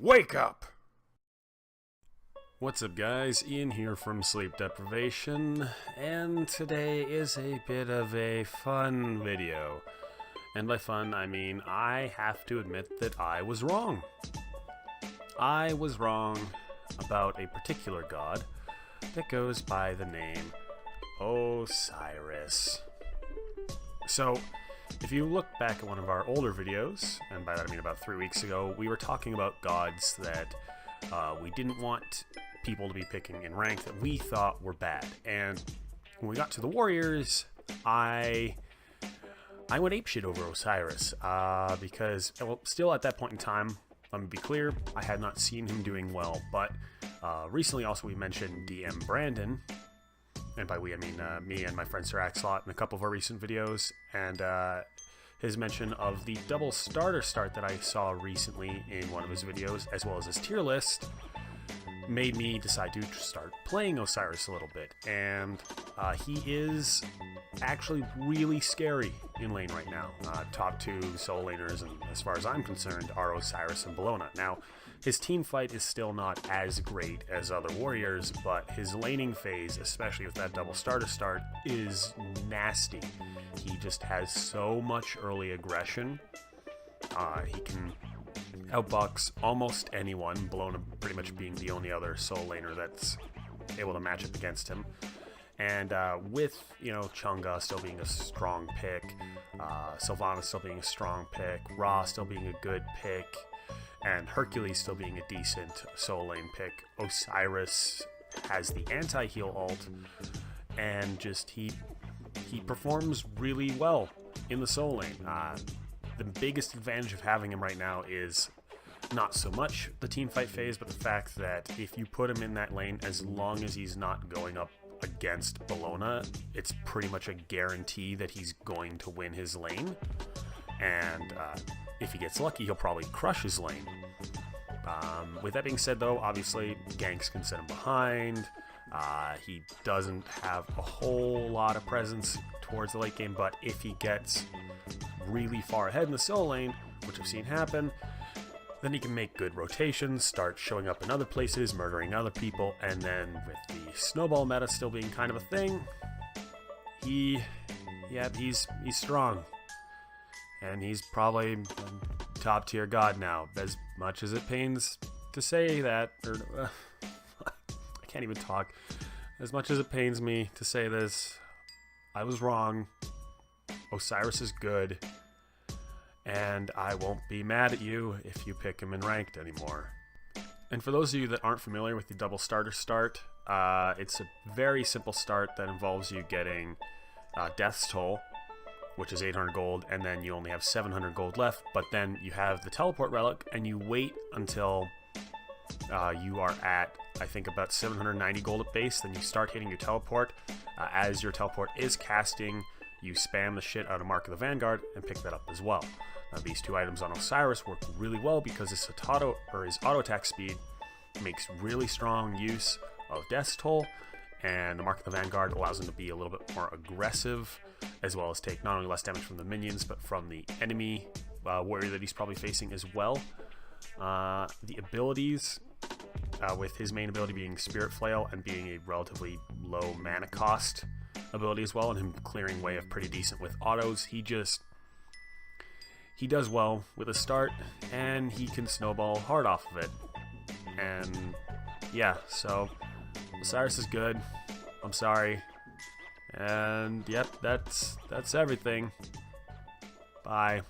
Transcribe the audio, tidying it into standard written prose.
Wake up! What's up guys, Ian here from Sleep Deprivation, and today is a bit of a fun video. And by fun, I mean I have to admit that I was wrong. I was wrong about a particular god that goes by the name Osiris. So, if you look back at one of our older videos, and by that I mean about 3 weeks ago, we were talking about gods that we didn't want people to be picking in rank that we thought were bad. And when we got to the warriors, I went apeshit over Osiris because, well, still at that point in time, let me be clear, I had not seen him doing well. But recently also we mentioned DM Brandon, and by we I mean me and my friend Sir Axelot in a couple of our recent videos, and his mention of the double starter start that I saw recently in one of his videos, as well as his tier list, made me decide to start playing Osiris a little bit. And he is actually really scary in lane right now. Top two solo laners, and as far as I'm concerned, are Osiris and Bologna. Now, his team fight is still not as great as other warriors, but his laning phase, especially with that double starter start, is nasty. He just has so much early aggression. He can outbox almost anyone, Bologna pretty much being the only other solo laner that's able to match up against him. And with, Chunga still being a strong pick, Sylvana still being a strong pick, Ra still being a good pick, and Hercules still being a decent solo lane pick, Osiris has the anti-heal ult, and just he performs really well in the solo lane. The biggest advantage of having him right now is not so much the team fight phase, but the fact that if you put him in that lane, as long as he's not going up against Bologna, it's pretty much a guarantee that he's going to win his lane. And if he gets lucky, he'll probably crush his lane. With that being said, though, obviously ganks can set him behind. He doesn't have a whole lot of presence towards the late game, but if he gets really far ahead in the solo lane, which I've seen happen, then he can make good rotations, start showing up in other places, murdering other people, and then with the snowball meta still being kind of a thing, he's strong. And he's probably a top tier god now, as much as it pains to say that, or I can't even talk. As much as it pains me to say this, I was wrong. Osiris is good, and I won't be mad at you if you pick him in ranked anymore. And for those of you that aren't familiar with the double starter start, it's a very simple start that involves you getting Death's Toll, which is 800 gold, and then you only have 700 gold left, but then you have the teleport relic, and you wait until you are at, I think, about 790 gold at base, then you start hitting your teleport. As your teleport is casting, you spam the shit out of Mark of the Vanguard and pick that up as well. Now, these two items on Osiris work really well because his auto attack speed makes really strong use of Death's Toll, and the Mark of the Vanguard allows him to be a little bit more aggressive, as well as take not only less damage from the minions, but from the enemy warrior that he's probably facing as well. The abilities, with his main ability being Spirit Flail and being a relatively low mana cost ability as well, and him clearing way of pretty decent with autos, he does well with a start, and he can snowball hard off of it. And yeah, so Osiris is good. I'm sorry. And yep, that's everything. Bye.